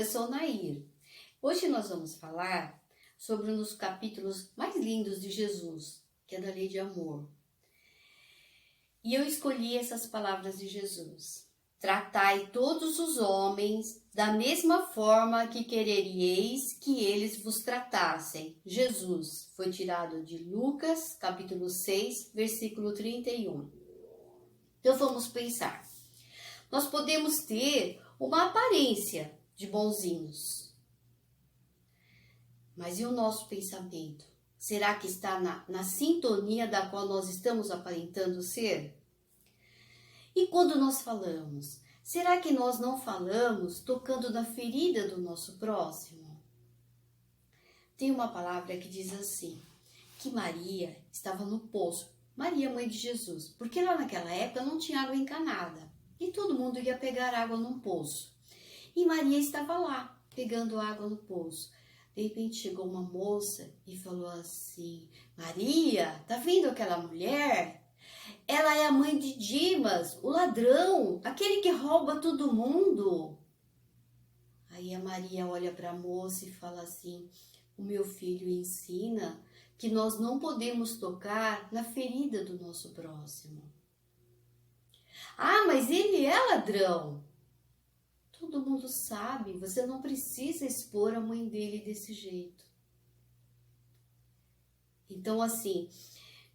eu sou Nair. Hoje nós vamos falar sobre um dos capítulos mais lindos de Jesus, que é da Lei de Amor. E eu escolhi essas palavras de Jesus. Tratai todos os homens da mesma forma que quereríeis que eles vos tratassem. Jesus foi tirado de Lucas, capítulo 6, versículo 31. Então vamos pensar. Nós podemos ter uma aparência de bonzinhos. Mas e o nosso pensamento? Será que está na sintonia da qual nós estamos aparentando ser? E quando nós falamos, será que nós não falamos tocando na ferida do nosso próximo? Tem uma palavra que diz assim, que Maria estava no poço. Maria, mãe de Jesus, porque lá naquela época não tinha água encanada. E todo mundo ia pegar água num poço. E Maria estava lá, pegando água no poço. De repente chegou uma moça e falou assim, Maria, tá vendo aquela mulher? Ela é a mãe de Dimas, o ladrão, aquele que rouba todo mundo. Aí a Maria olha para a moça e fala assim, o meu filho ensina que nós não podemos tocar na ferida do nosso próximo. Ah, mas ele é ladrão. Todo mundo sabe, você não precisa expor a mãe dele desse jeito. Então, assim,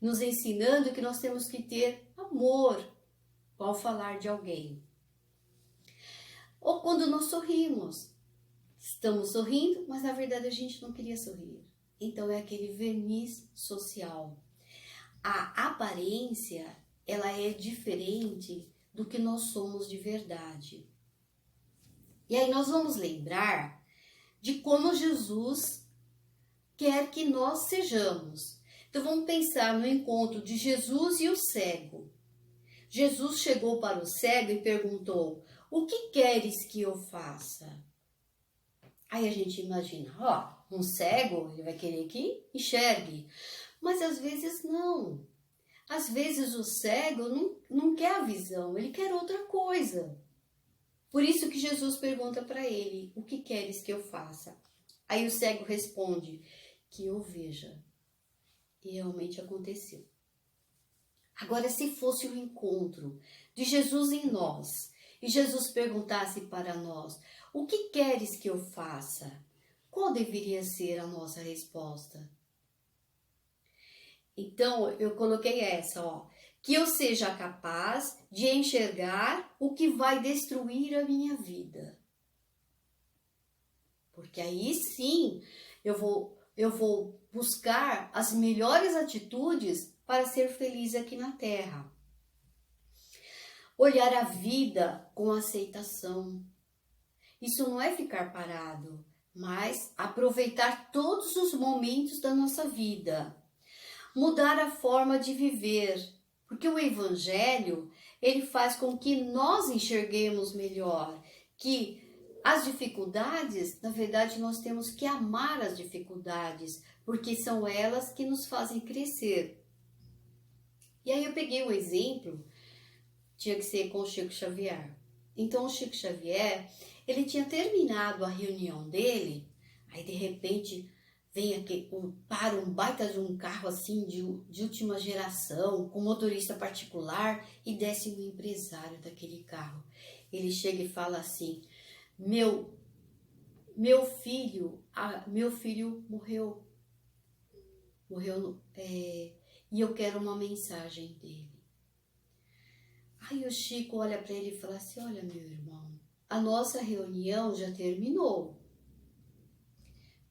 nos ensinando que nós temos que ter amor ao falar de alguém. Ou quando nós sorrimos. Estamos sorrindo, mas na verdade a gente não queria sorrir. Então é aquele verniz social. A aparência, ela é diferente do que nós somos de verdade. E aí nós vamos lembrar de como Jesus quer que nós sejamos. Então vamos pensar no encontro de Jesus e o cego. Jesus chegou para o cego e perguntou, o que queres que eu faça? Aí a gente imagina, um cego, ele vai querer que enxergue. Mas às vezes não. Às vezes o cego não quer a visão, ele quer outra coisa. Por isso que Jesus pergunta para ele, o que queres que eu faça? Aí o cego responde, que eu veja. E realmente aconteceu. Agora, se fosse o encontro de Jesus em nós, e Jesus perguntasse para nós, o que queres que eu faça? Qual deveria ser a nossa resposta? Então, eu coloquei essa, que eu seja capaz de enxergar o que vai destruir a minha vida. Porque aí sim, eu vou buscar as melhores atitudes para ser feliz aqui na Terra. Olhar a vida com aceitação. Isso não é ficar parado, mas aproveitar todos os momentos da nossa vida. Mudar a forma de viver, porque o Evangelho, ele faz com que nós enxerguemos melhor, que as dificuldades, na verdade, nós temos que amar as dificuldades, porque são elas que nos fazem crescer. E aí eu peguei o exemplo, tinha que ser com o Chico Xavier. Então o Chico Xavier, ele tinha terminado a reunião dele, aí de repente vem aqui, para um baita de um carro assim de última geração, com motorista particular, e desce um empresário daquele carro. Ele chega e fala assim, meu filho morreu e eu quero uma mensagem dele. Aí o Chico olha para ele e fala assim, olha meu irmão, a nossa reunião já terminou.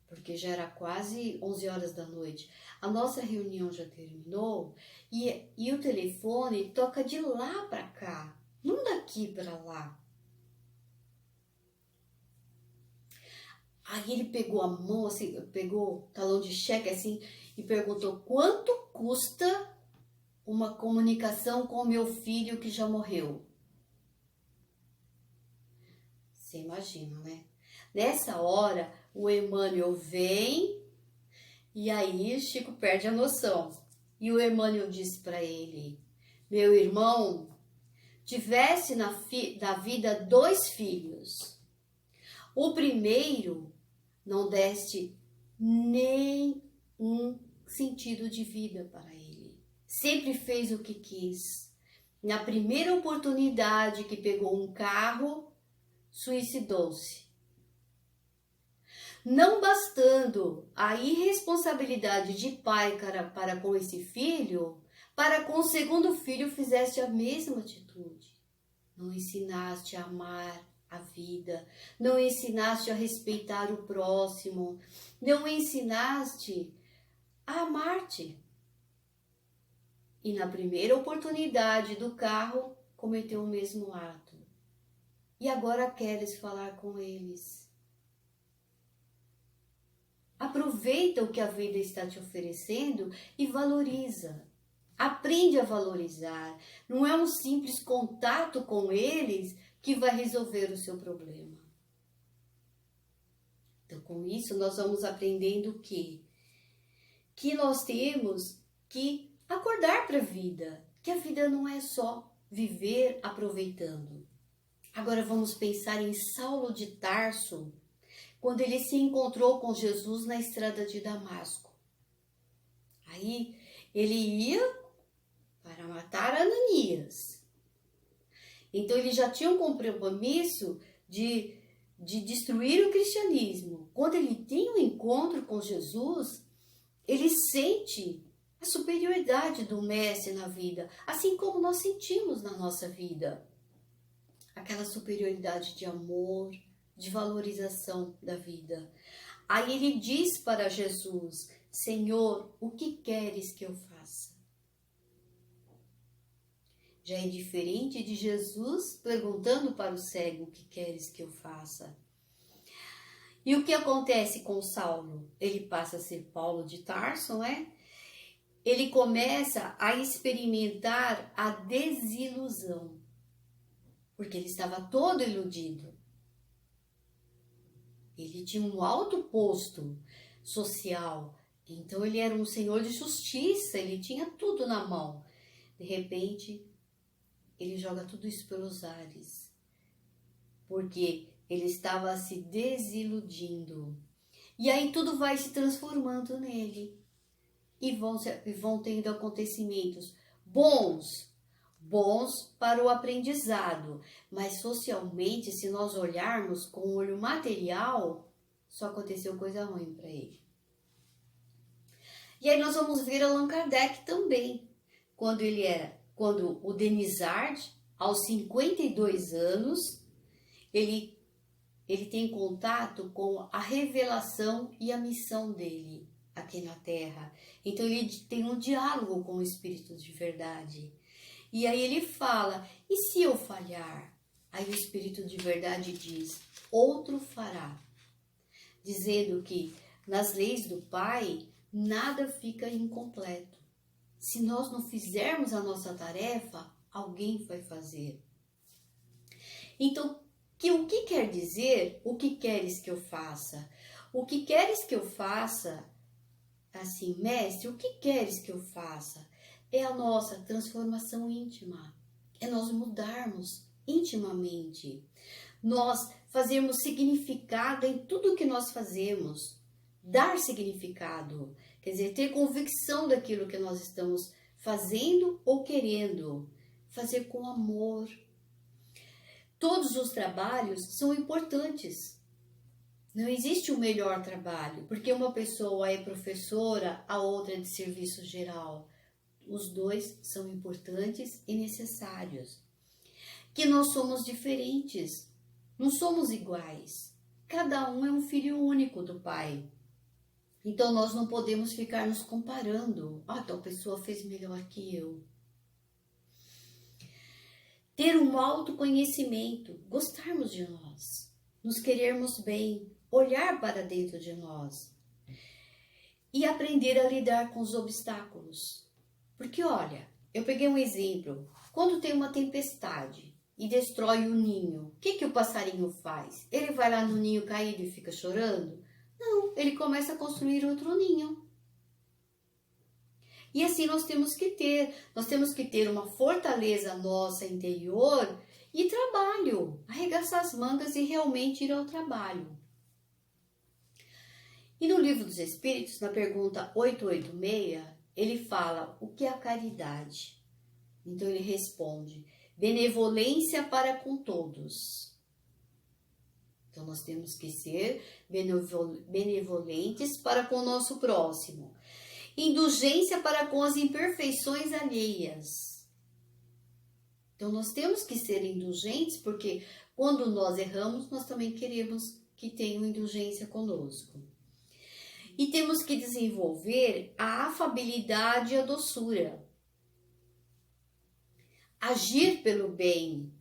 Porque já era quase 11 horas da noite. A nossa reunião já terminou e o telefone toca de lá para cá, não daqui para lá. Aí ele pegou a mão, assim, pegou o talão de cheque assim e perguntou, quanto custa uma comunicação com o meu filho que já morreu? Você imagina, né? Nessa hora, o Emmanuel vem e aí Chico perde a noção. E o Emmanuel diz para ele, meu irmão, tivesse na vida 2 filhos. O primeiro não deste nem um sentido de vida para ele. Sempre fez o que quis. Na primeira oportunidade que pegou um carro, suicidou-se. Não bastando a irresponsabilidade de pai para com esse filho, para com o segundo filho fizeste a mesma atitude. Não ensinaste a amar a vida, não ensinaste a respeitar o próximo, não ensinaste a amar-te. E na primeira oportunidade do carro, cometeu o mesmo ato. E agora queres falar com eles. Aproveita o que a vida está te oferecendo e valoriza. Aprende a valorizar. Não é um simples contato com eles que vai resolver o seu problema. Então, com isso, nós vamos aprendendo que nós temos que acordar para a vida, que a vida não é só viver aproveitando. Agora vamos pensar em Saulo de Tarso, quando ele se encontrou com Jesus na estrada de Damasco. Aí ele ia para matar Ananias. Então ele já tinha um compromisso de destruir o cristianismo. Quando ele tem um encontro com Jesus, ele sente a superioridade do mestre na vida, assim como nós sentimos na nossa vida. Aquela superioridade de amor, de valorização da vida. Aí ele diz para Jesus: Senhor, o que queres que eu faça? Já é diferente de Jesus perguntando para o cego: o que queres que eu faça? E o que acontece com Saulo? Ele passa a ser Paulo de Tarso, não é? Ele começa a experimentar a desilusão, porque ele estava todo iludido. Ele tinha um alto posto social, então ele era um senhor de justiça, ele tinha tudo na mão. De repente, ele joga tudo isso pelos ares, porque ele estava se desiludindo. E aí tudo vai se transformando nele. E vão tendo acontecimentos bons para o aprendizado, mas socialmente, se nós olharmos com o olho material, só aconteceu coisa ruim para ele. E aí nós vamos ver Allan Kardec também, quando o Denisard, aos 52 anos, ele tem contato com a revelação e a missão dele aqui na Terra. Então ele tem um diálogo com o Espírito de verdade. E aí ele fala: e se eu falhar? Aí o Espírito de verdade diz: outro fará. Dizendo que nas leis do Pai nada fica incompleto. Se nós não fizermos a nossa tarefa, alguém vai fazer. Então, o que quer dizer o que queres que eu faça? O que queres que eu faça? Assim, mestre, o que queres que eu faça? É a nossa transformação íntima. É nós mudarmos intimamente. Nós fazermos significado em tudo que nós fazemos. Dar significado. Quer dizer, ter convicção daquilo que nós estamos fazendo ou querendo. Fazer com amor. Todos os trabalhos são importantes. Não existe o melhor trabalho, porque uma pessoa é professora, a outra é de serviço geral. Os dois são importantes e necessários. Que nós somos diferentes, não somos iguais. Cada um é um filho único do Pai. Então nós não podemos ficar nos comparando. Tal pessoa fez melhor que eu. Ter um autoconhecimento, gostarmos de nós, nos querermos bem, olhar para dentro de nós e aprender a lidar com os obstáculos. Porque olha, eu peguei um exemplo, quando tem uma tempestade e destrói o ninho, o que o passarinho faz? Ele vai lá no ninho caído e fica chorando? Não, ele começa a construir outro ninho. E assim nós temos que ter uma fortaleza nossa interior e trabalho, arregaçar as mangas e realmente ir ao trabalho. E no Livro dos Espíritos, na pergunta 886, ele fala o que é a caridade. Então ele responde: benevolência para com todos. Então nós temos que ser benevolentes para com o nosso próximo. Indulgência para com as imperfeições alheias. Então nós temos que ser indulgentes, porque quando nós erramos, nós também queremos que tenham indulgência conosco. E temos que desenvolver a afabilidade e a doçura. Agir pelo bem.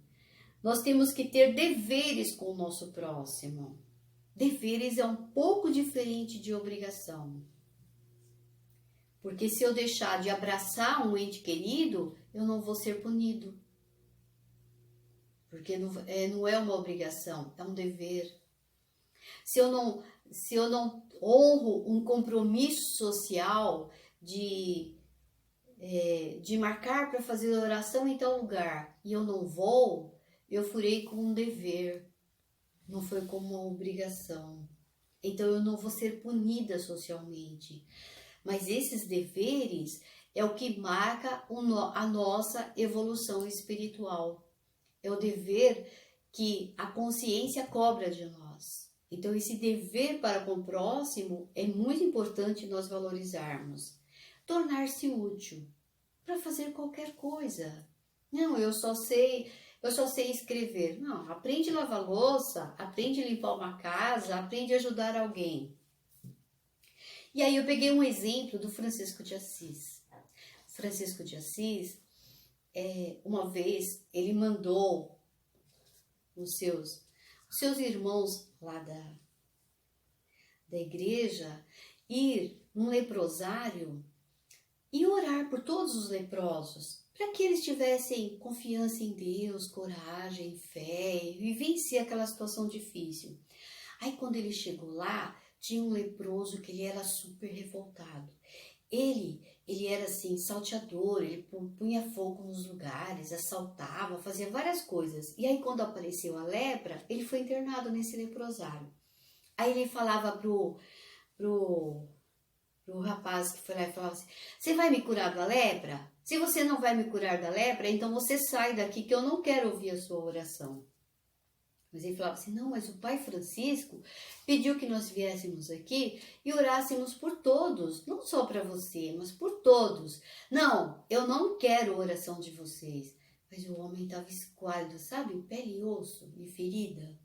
Nós temos que ter deveres com o nosso próximo. Deveres é um pouco diferente de obrigação. Porque se eu deixar de abraçar um ente querido, eu não vou ser punido. Porque não é uma obrigação, é um dever. Se eu não honro um compromisso social de marcar para fazer oração em tal lugar e eu não vou, eu furei com um dever, não foi como uma obrigação. Então eu não vou ser punida socialmente. Mas esses deveres é o que marca a nossa evolução espiritual. É o dever que a consciência cobra de nós. Então esse dever para com o próximo é muito importante nós valorizarmos. Tornar-se útil para fazer qualquer coisa. Não, eu só sei escrever. Não, aprende a lavar louça, aprende a limpar uma casa, aprende a ajudar alguém. E aí eu peguei um exemplo do Francisco de Assis. Francisco de Assis, uma vez, ele mandou os seus irmãos lá da igreja ir num leprosário e orar por todos os leprosos, para que eles tivessem confiança em Deus, coragem, fé e vencer aquela situação difícil. Aí quando ele chegou lá, tinha um leproso que ele era super revoltado. Ele era assim, salteador, ele punha fogo nos lugares, assaltava, fazia várias coisas. E aí quando apareceu a lepra, ele foi internado nesse leprosário. Aí ele falava pro rapaz que foi lá e falava assim: você vai me curar da lepra? Se você não vai me curar da lepra, então você sai daqui que eu não quero ouvir a sua oração. Mas ele falava assim: não, mas o Pai Francisco pediu que nós viéssemos aqui e orássemos por todos, não só para você, mas por todos. Não, eu não quero a oração de vocês. Mas o homem estava esquálido, sabe? Pele e osso e ferida.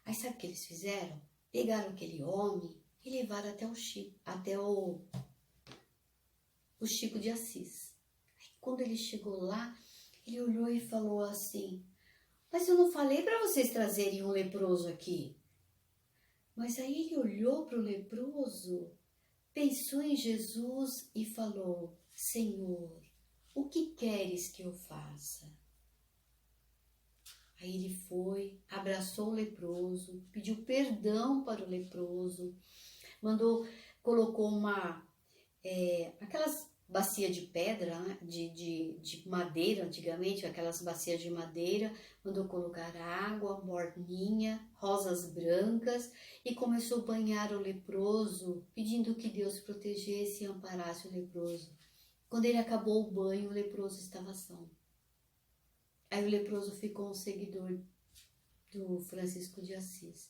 Aí sabe o que eles fizeram? Pegaram aquele homem e levaram até o Chico de Assis. Aí quando ele chegou lá, ele olhou e falou assim: mas eu não falei para vocês trazerem um leproso aqui. Mas aí ele olhou para o leproso, pensou em Jesus e falou: Senhor, o que queres que eu faça? Aí ele foi, abraçou o leproso, pediu perdão para o leproso, colocou aquelas bacia de pedra, né? de madeira, antigamente, aquelas bacias de madeira, mandou colocar água morninha, rosas brancas e começou a banhar o leproso, pedindo que Deus protegesse e amparasse o leproso. Quando ele acabou o banho, o leproso estava são. Aí o leproso ficou um seguidor do Francisco de Assis.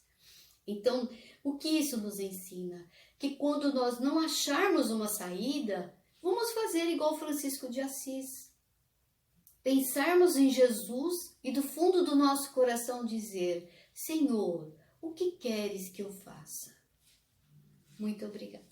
Então, o que isso nos ensina? Que quando nós não acharmos uma saída, vamos fazer igual Francisco de Assis. Pensarmos em Jesus e do fundo do nosso coração dizer: Senhor, o que queres que eu faça? Muito obrigada.